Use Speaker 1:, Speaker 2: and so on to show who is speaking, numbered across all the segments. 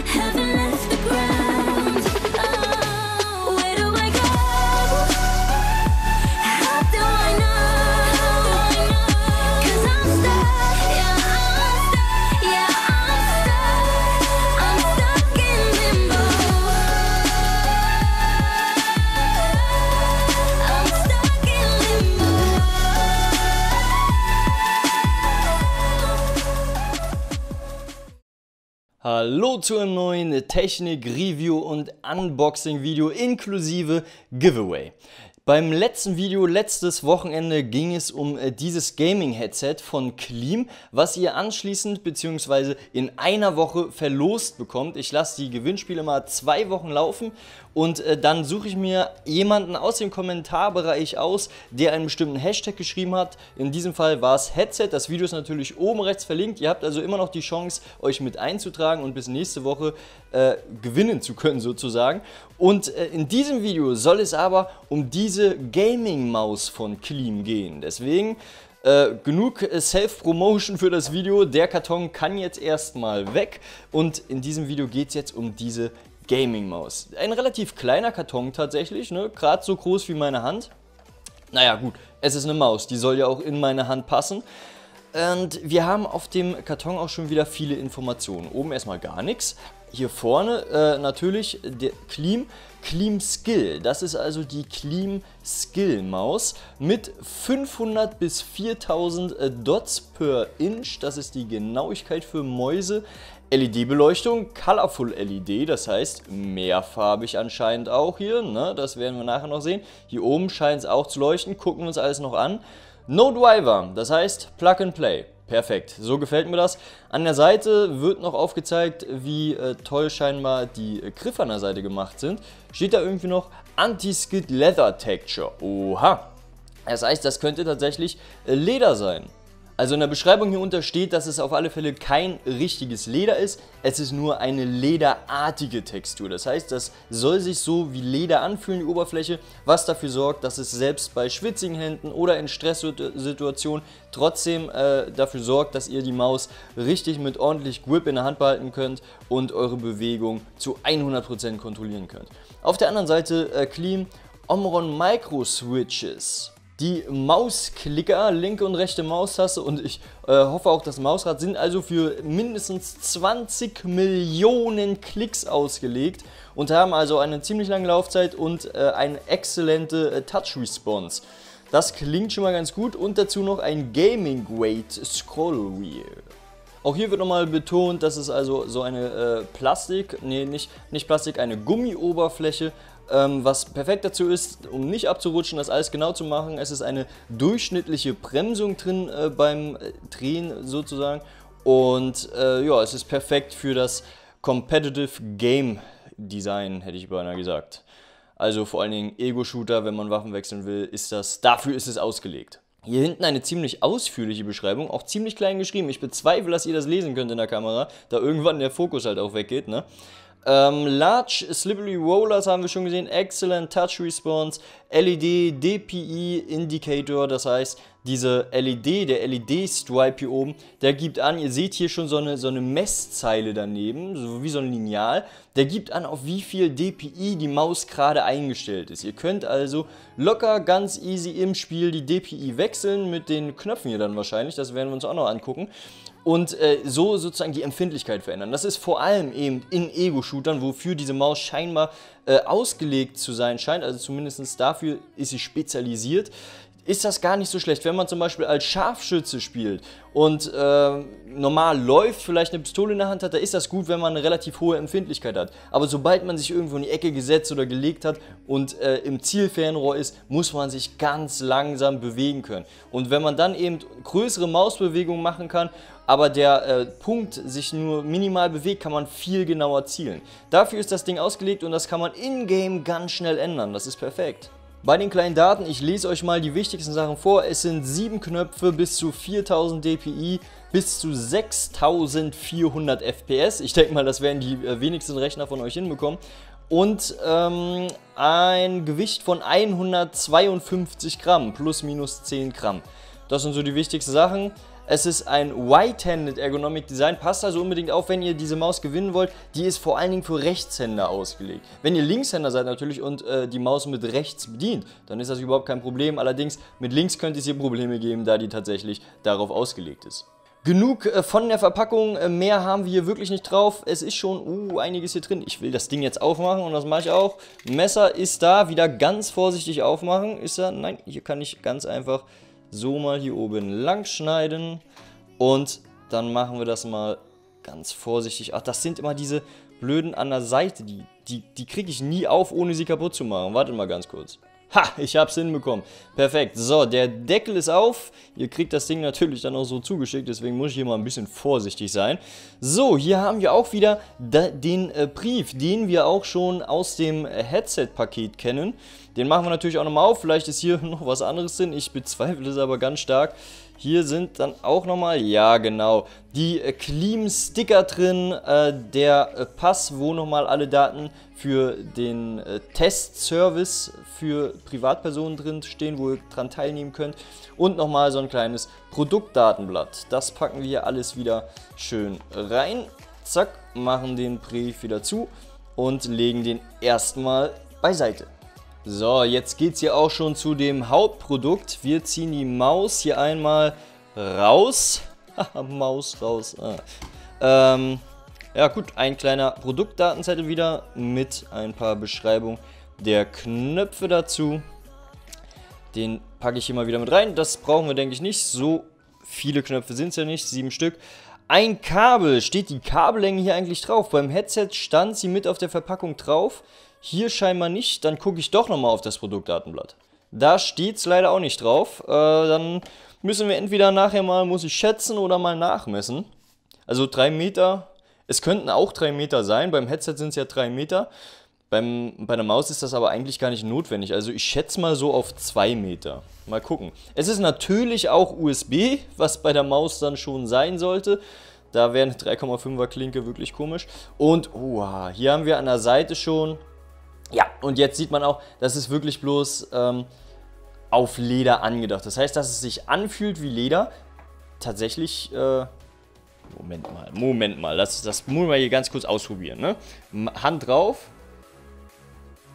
Speaker 1: haven't left the ground. Oh, where do I go? How do I know? 'Cause I'm stuck, yeah, I'm stuck, yeah, I'm stuck in limbo. I'm stuck in limbo.
Speaker 2: Hallo zu einem neuen Technik-Review und Unboxing-Video inklusive Giveaway. Beim letzten Video, letztes Wochenende, ging es um dieses Gaming-Headset von Cleem, was ihr anschließend bzw. in einer Woche verlost bekommt. Ich lasse die Gewinnspiele mal 2 Wochen laufen und dann suche ich mir jemanden aus dem Kommentarbereich aus, der einen bestimmten Hashtag geschrieben hat. In diesem Fall war es Headset. Das Video ist natürlich oben rechts verlinkt. Ihr habt also immer noch die Chance, euch mit einzutragen und bis nächste Woche gewinnen zu können sozusagen. Und in diesem Video soll es aber um diese Gaming-Maus von Cleem gehen. Deswegen genug Self-Promotion für das Video. Der Karton kann jetzt erstmal weg und in diesem Video geht es jetzt um diese Gaming-Maus. Ein relativ kleiner Karton tatsächlich, ne? Gerade so groß wie meine Hand. Naja gut, es ist eine Maus, die soll ja auch in meine Hand passen. Und wir haben auf dem Karton auch schon wieder viele Informationen. Oben erstmal gar nichts. Hier vorne natürlich der Cleem Skill. Das ist also die Cleem Skill Maus mit 500 bis 4000 Dots per Inch. Das ist die Genauigkeit für Mäuse. LED-Beleuchtung, Colorful LED, das heißt mehrfarbig anscheinend auch hier. Ne? Das werden wir nachher noch sehen. Hier oben scheint es auch zu leuchten. Gucken wir uns alles noch an. No Driver, das heißt Plug and Play. Perfekt, so gefällt mir das. An der Seite wird noch aufgezeigt, wie toll scheinbar die Griffe an der Seite gemacht sind. Steht da irgendwie noch Anti-Skid Leather Texture. Oha, das heißt, das könnte tatsächlich Leder sein. Also in der Beschreibung hier unter steht, dass es auf alle Fälle kein richtiges Leder ist. Es ist nur eine lederartige Textur. Das heißt, das soll sich so wie Leder anfühlen, die Oberfläche, was dafür sorgt, dass es selbst bei schwitzigen Händen oder in Stresssituationen trotzdem dafür sorgt, dass ihr die Maus richtig mit ordentlich Grip in der Hand behalten könnt und eure Bewegung zu 100% kontrollieren könnt. Auf der anderen Seite Cleem Omron Micro Switches. Die Mausklicker, linke und rechte Maustaste und ich hoffe auch das Mausrad sind also für mindestens 20 Millionen Klicks ausgelegt und haben also eine ziemlich lange Laufzeit und eine exzellente Touch-Response. Das klingt schon mal ganz gut und dazu noch ein Gaming-Weight Scroll Wheel. Auch hier wird nochmal betont, dass es also so eine eine Gummioberfläche, was perfekt dazu ist, um nicht abzurutschen, das alles genau zu machen. Es ist eine durchschnittliche Bremsung drin beim Drehen sozusagen und ja, es ist perfekt für das Competitive Game Design, hätte ich beinahe gesagt. Also vor allen Dingen Ego-Shooter, wenn man Waffen wechseln will, dafür ist es ausgelegt. Hier hinten eine ziemlich ausführliche Beschreibung, auch ziemlich klein geschrieben. Ich bezweifle, dass ihr das lesen könnt in der Kamera, da irgendwann der Fokus halt auch weggeht, ne? Large Slippery Rollers haben wir schon gesehen, Excellent Touch Response, LED DPI Indicator, das heißt, diese LED, der LED-Stripe hier oben, der gibt an, ihr seht hier schon so eine Messzeile daneben, so wie so ein Lineal, der gibt an, auf wie viel DPI die Maus gerade eingestellt ist. Ihr könnt also locker, ganz easy im Spiel die DPI wechseln, mit den Knöpfen hier dann wahrscheinlich, das werden wir uns auch noch angucken. Und so sozusagen die Empfindlichkeit verändern. Das ist vor allem eben in Ego-Shootern, wofür diese Maus scheinbar ausgelegt zu sein scheint, also zumindest dafür ist sie spezialisiert, ist das gar nicht so schlecht. Wenn man zum Beispiel als Scharfschütze spielt und normal läuft, vielleicht eine Pistole in der Hand hat, da ist das gut, wenn man eine relativ hohe Empfindlichkeit hat. Aber sobald man sich irgendwo in die Ecke gesetzt oder gelegt hat und im Zielfernrohr ist, muss man sich ganz langsam bewegen können. Und wenn man dann eben größere Mausbewegungen machen kann, aber der Punkt sich nur minimal bewegt, kann man viel genauer zielen. Dafür ist das Ding ausgelegt und das kann man in-game ganz schnell ändern. Das ist perfekt. Bei den kleinen Daten, ich lese euch mal die wichtigsten Sachen vor. Es sind 7 Knöpfe bis zu 4000 dpi, bis zu 6400 FPS. Ich denke mal, das werden die wenigsten Rechner von euch hinbekommen. Und ein Gewicht von 152 Gramm, plus minus 10 Gramm. Das sind so die wichtigsten Sachen. Es ist ein White-Handed Ergonomic Design. Passt also unbedingt auf, wenn ihr diese Maus gewinnen wollt. Die ist vor allen Dingen für Rechtshänder ausgelegt. Wenn ihr Linkshänder seid natürlich und die Maus mit rechts bedient, dann ist das überhaupt kein Problem. Allerdings mit links könnte es hier Probleme geben, da die tatsächlich darauf ausgelegt ist. Genug von der Verpackung, mehr haben wir hier wirklich nicht drauf. Es ist schon einiges hier drin. Ich will das Ding jetzt aufmachen und das mache ich auch. Messer ist da, wieder ganz vorsichtig aufmachen. Ist er? Nein, hier kann ich ganz einfach so mal hier oben lang schneiden. Und dann machen wir das mal ganz vorsichtig. Ach, das sind immer diese blöden an der Seite. Die kriege ich nie auf, ohne sie kaputt zu machen. Wartet mal ganz kurz. Ha, ich hab's hinbekommen. Perfekt. So, der Deckel ist auf. Ihr kriegt das Ding natürlich dann auch so zugeschickt, deswegen muss ich hier mal ein bisschen vorsichtig sein. So, hier haben wir auch wieder den Brief, den wir auch schon aus dem Headset-Paket kennen. Den machen wir natürlich auch nochmal auf. Vielleicht ist hier noch was anderes drin. Ich bezweifle es aber ganz stark. Hier sind dann auch nochmal, ja genau, die Clean-Sticker drin, der Pass, wo nochmal alle Daten für den Testservice für Privatpersonen drin stehen, wo ihr dran teilnehmen könnt. Und nochmal so ein kleines Produktdatenblatt. Das packen wir hier alles wieder schön rein. Zack, machen den Brief wieder zu und legen den erstmal beiseite. So, jetzt geht es hier auch schon zu dem Hauptprodukt. Wir ziehen die Maus hier einmal raus. Maus raus. Ja gut, ein kleiner Produktdatenzettel wieder mit ein paar Beschreibungen der Knöpfe dazu. Den packe ich hier mal wieder mit rein. Das brauchen wir, denke ich, nicht. So viele Knöpfe sind es ja nicht, 7 Stück. Ein Kabel. Steht die Kabellänge hier eigentlich drauf? Beim Headset stand sie mit auf der Verpackung drauf. Hier scheinbar nicht, dann gucke ich doch nochmal auf das Produktdatenblatt. Da steht es leider auch nicht drauf. Dann müssen wir entweder nachher mal, muss ich schätzen oder mal nachmessen. Also 3 Meter, es könnten auch 3 Meter sein, beim Headset sind es ja 3 Meter. Bei der Maus ist das aber eigentlich gar nicht notwendig. Also ich schätze mal so auf 2 Meter. Mal gucken. Es ist natürlich auch USB, was bei der Maus dann schon sein sollte. Da wäre eine 3,5er Klinke wirklich komisch. Und hier haben wir an der Seite schon... Ja, und jetzt sieht man auch, das ist wirklich bloß auf Leder angedacht. Das heißt, dass es sich anfühlt wie Leder. Tatsächlich, Moment mal, das muss man hier ganz kurz ausprobieren, ne? Hand drauf.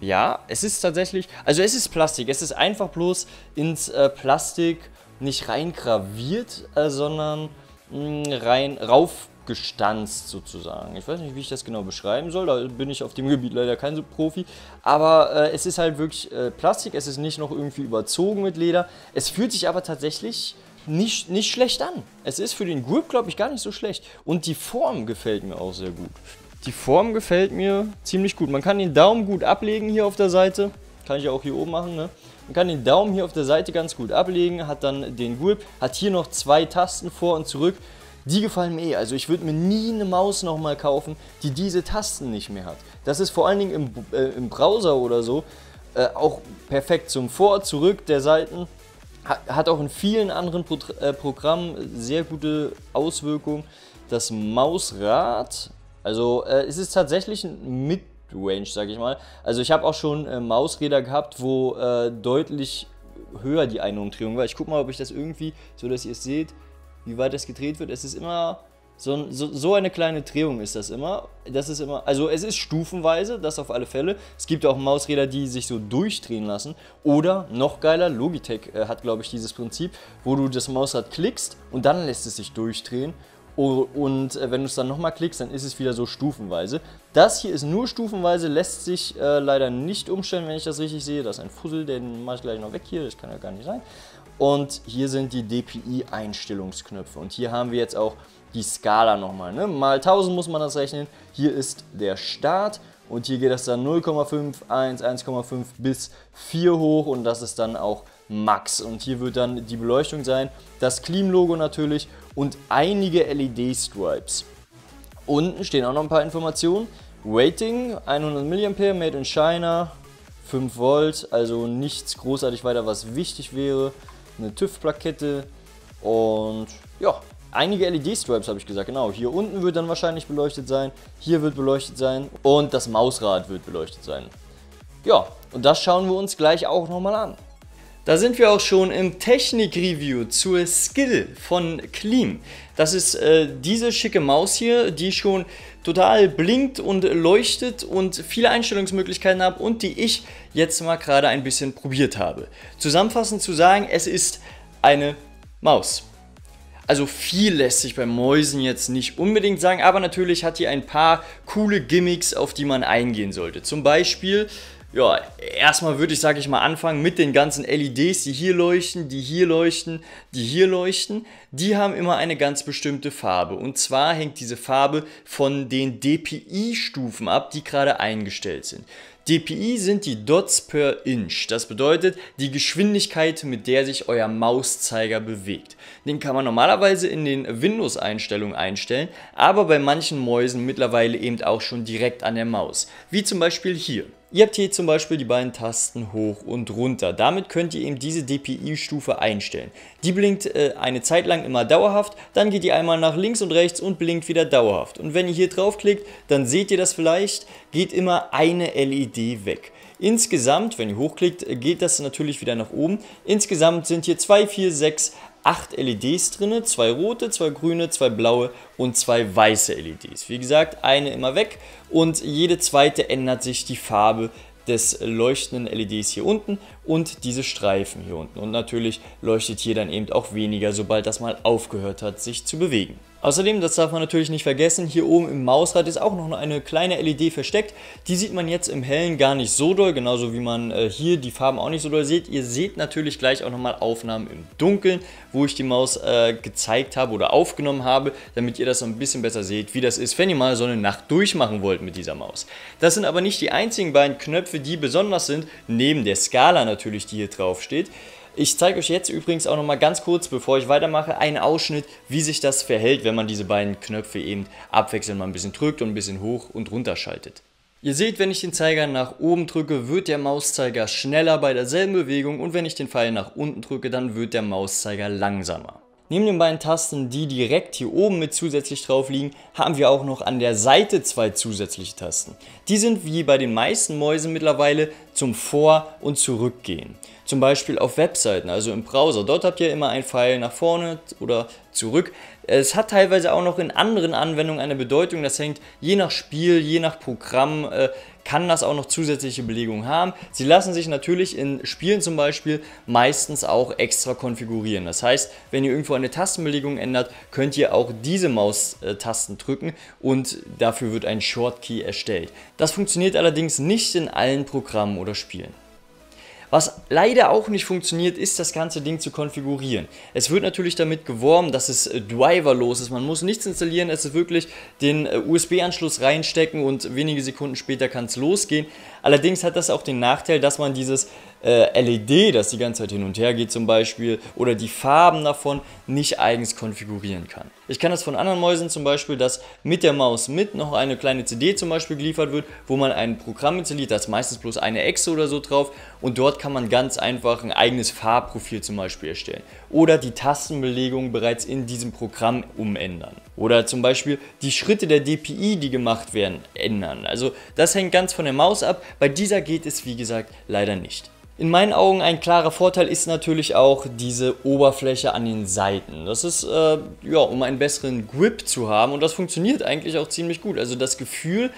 Speaker 2: Ja, es ist tatsächlich, also es ist Plastik. Es ist einfach bloß ins Plastik nicht rein graviert, sondern rein raufgestanzt sozusagen. Ich weiß nicht, wie ich das genau beschreiben soll, da bin ich auf dem Gebiet leider kein so Profi, aber es ist halt wirklich Plastik, es ist nicht noch irgendwie überzogen mit Leder, es fühlt sich aber tatsächlich nicht schlecht an. Es ist für den Grip, glaube ich, gar nicht so schlecht und die Form gefällt mir auch sehr gut. Die Form gefällt mir ziemlich gut. Man kann den Daumen gut ablegen hier auf der Seite, kann ich ja auch hier oben machen, ne? Man kann den Daumen hier auf der Seite ganz gut ablegen, hat dann den Grip, hat hier noch 2 Tasten vor und zurück. Die gefallen mir also ich würde mir nie eine Maus nochmal kaufen, die diese Tasten nicht mehr hat. Das ist vor allen Dingen im Browser oder so auch perfekt zum Vor-, Zurück der Seiten. Hat auch in vielen anderen Programmen sehr gute Auswirkungen. Das Mausrad, also es ist tatsächlich ein Mid-Range, sage ich mal. Also ich habe auch schon Mausräder gehabt, wo deutlich höher die Einumdrehung war. Ich gucke mal, ob ich das irgendwie, so dass ihr es seht, wie weit das gedreht wird. Es ist immer so eine kleine Drehung ist das immer. Das ist immer, also es ist stufenweise, das auf alle Fälle. Es gibt auch Mausräder, die sich so durchdrehen lassen. Oder noch geiler, Logitech hat, glaube ich, dieses Prinzip, wo du das Mausrad klickst und dann lässt es sich durchdrehen. Und wenn du es dann nochmal klickst, dann ist es wieder so stufenweise. Das hier ist nur stufenweise, lässt sich leider nicht umstellen, wenn ich das richtig sehe. Das ist ein Fussel, den mache ich gleich noch weg hier, das kann ja gar nicht sein. Und hier sind die DPI-Einstellungsknöpfe. Und hier haben wir jetzt auch die Skala nochmal. Ne? Mal 1000 muss man das rechnen. Hier ist der Start und hier geht das dann 0,5, 1, 1,5 bis 4 hoch und das ist dann auch Max. Und hier wird dann die Beleuchtung sein, das Clean-Logo natürlich und einige LED-Stripes. Unten stehen auch noch ein paar Informationen. Rating 100 mAh, made in China, 5 Volt, also nichts großartig weiter, was wichtig wäre. Eine TÜV-Plakette und ja, einige LED-Stripes habe ich gesagt, genau. Hier unten wird dann wahrscheinlich beleuchtet sein, hier wird beleuchtet sein und das Mausrad wird beleuchtet sein. Ja, und das schauen wir uns gleich auch nochmal an. Da sind wir auch schon im Technik-Review zur Skill von Cleam. Das ist diese schicke Maus hier, die schon total blinkt und leuchtet und viele Einstellungsmöglichkeiten hat und die ich jetzt mal gerade ein bisschen probiert habe. Zusammenfassend zu sagen, es ist eine Maus. Also viel lässt sich bei Mäusen jetzt nicht unbedingt sagen, aber natürlich hat die ein paar coole Gimmicks, auf die man eingehen sollte. Zum Beispiel, ja, erstmal würde ich, sage ich mal, anfangen mit den ganzen LEDs, die hier leuchten, die hier leuchten, die hier leuchten. Die haben immer eine ganz bestimmte Farbe. Und zwar hängt diese Farbe von den DPI-Stufen ab, die gerade eingestellt sind. DPI sind die Dots per Inch. Das bedeutet die Geschwindigkeit, mit der sich euer Mauszeiger bewegt. Den kann man normalerweise in den Windows-Einstellungen einstellen, aber bei manchen Mäusen mittlerweile eben auch schon direkt an der Maus. Wie zum Beispiel hier. Ihr habt hier zum Beispiel die beiden Tasten hoch und runter. Damit könnt ihr eben diese DPI-Stufe einstellen. Die blinkt eine Zeit lang immer dauerhaft, dann geht die einmal nach links und rechts und blinkt wieder dauerhaft. Und wenn ihr hier draufklickt, dann seht ihr das vielleicht, geht immer eine LED weg. Insgesamt, wenn ihr hochklickt, geht das natürlich wieder nach oben. Insgesamt sind hier 2, 4, 6, 8 LEDs drin, 2 rote, 2 grüne, 2 blaue und 2 weiße LEDs. Wie gesagt, eine immer weg und jede zweite ändert sich die Farbe des leuchtenden LEDs hier unten und diese Streifen hier unten. Und natürlich leuchtet hier dann eben auch weniger, sobald das mal aufgehört hat, sich zu bewegen. Außerdem, das darf man natürlich nicht vergessen, hier oben im Mausrad ist auch noch eine kleine LED versteckt. Die sieht man jetzt im Hellen gar nicht so doll, genauso wie man hier die Farben auch nicht so doll sieht. Ihr seht natürlich gleich auch nochmal Aufnahmen im Dunkeln, wo ich die Maus gezeigt habe oder aufgenommen habe, damit ihr das so ein bisschen besser seht, wie das ist, wenn ihr mal so eine Nacht durchmachen wollt mit dieser Maus. Das sind aber nicht die einzigen beiden Knöpfe, die besonders sind, neben der Skala natürlich, die hier drauf steht. Ich zeige euch jetzt übrigens auch noch mal ganz kurz, bevor ich weitermache, einen Ausschnitt, wie sich das verhält, wenn man diese beiden Knöpfe eben abwechselnd mal ein bisschen drückt und ein bisschen hoch und runter schaltet. Ihr seht, wenn ich den Zeiger nach oben drücke, wird der Mauszeiger schneller bei derselben Bewegung und wenn ich den Pfeil nach unten drücke, dann wird der Mauszeiger langsamer. Neben den beiden Tasten, die direkt hier oben mit zusätzlich drauf liegen, haben wir auch noch an der Seite 2 zusätzliche Tasten. Die sind wie bei den meisten Mäusen mittlerweile zum Vor- und Zurückgehen. Zum Beispiel auf Webseiten, also im Browser. Dort habt ihr immer einen Pfeil nach vorne oder zurück. Es hat teilweise auch noch in anderen Anwendungen eine Bedeutung. Das hängt je nach Spiel, je nach Programm, kann das auch noch zusätzliche Belegungen haben. Sie lassen sich natürlich in Spielen zum Beispiel meistens auch extra konfigurieren. Das heißt, wenn ihr irgendwo eine Tastenbelegung ändert, könnt ihr auch diese Maustasten drücken und dafür wird ein Shortkey erstellt. Das funktioniert allerdings nicht in allen Programmen oder Spielen. Was leider auch nicht funktioniert, ist das ganze Ding zu konfigurieren. Es wird natürlich damit geworben, dass es driverlos ist. Man muss nichts installieren, es ist wirklich den USB-Anschluss reinstecken und wenige Sekunden später kann es losgehen. Allerdings hat das auch den Nachteil, dass man dieses LED, das die ganze Zeit hin und her geht zum Beispiel, oder die Farben davon nicht eigens konfigurieren kann. Ich kann das von anderen Mäusen zum Beispiel, dass mit der Maus mit noch eine kleine CD zum Beispiel geliefert wird, wo man ein Programm installiert, da ist meistens bloß eine Echse oder so drauf und dort kann man ganz einfach ein eigenes Farbprofil zum Beispiel erstellen. Oder die Tastenbelegung bereits in diesem Programm umändern. Oder zum Beispiel die Schritte der DPI, die gemacht werden, ändern. Also das hängt ganz von der Maus ab. Bei dieser geht es, wie gesagt, leider nicht. In meinen Augen ein klarer Vorteil ist natürlich auch diese Oberfläche an den Seiten. Das ist, ja, um einen besseren Grip zu haben und das funktioniert eigentlich auch ziemlich gut. Also das Gefühl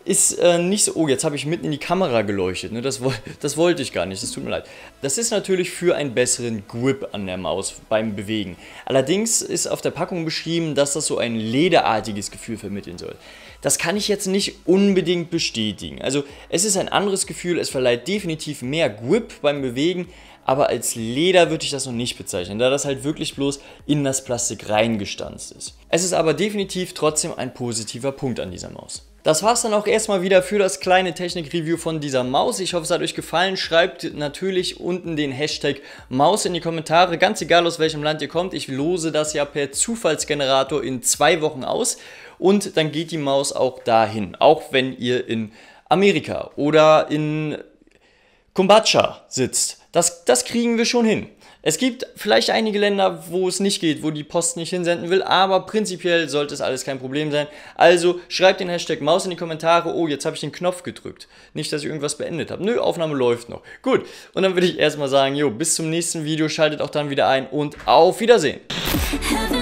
Speaker 2: ist nicht so, oh, jetzt habe ich mitten in die Kamera geleuchtet, ne? Das wollte ich gar nicht, das tut mir leid. Das ist natürlich für einen besseren Grip an der Maus beim Bewegen. Allerdings ist auf der Packung beschrieben, dass das so ein lederartiges Gefühl vermitteln soll. Das kann ich jetzt nicht unbedingt bestätigen. Also es ist ein anderes Gefühl, es verleiht definitiv mehr Grip beim Bewegen, aber als Leder würde ich das noch nicht bezeichnen, da das halt wirklich bloß in das Plastik reingestanzt ist. Es ist aber definitiv trotzdem ein positiver Punkt an dieser Maus. Das war's dann auch erstmal wieder für das kleine Technik-Review von dieser Maus. Ich hoffe, es hat euch gefallen. Schreibt natürlich unten den Hashtag Maus in die Kommentare, ganz egal aus welchem Land ihr kommt. Ich lose das ja per Zufallsgenerator in 2 Wochen aus und dann geht die Maus auch dahin, auch wenn ihr in Amerika oder in Kambodscha sitzt. Das kriegen wir schon hin. Es gibt vielleicht einige Länder, wo es nicht geht, wo die Post nicht hinsenden will, aber prinzipiell sollte es alles kein Problem sein. Also schreibt den Hashtag Maus in die Kommentare. Oh, jetzt habe ich den Knopf gedrückt. Nicht, dass ich irgendwas beendet habe. Nö, Aufnahme läuft noch. Gut, und dann würde ich erstmal sagen, jo, bis zum nächsten Video, schaltet auch dann wieder ein und auf Wiedersehen.
Speaker 1: Heaven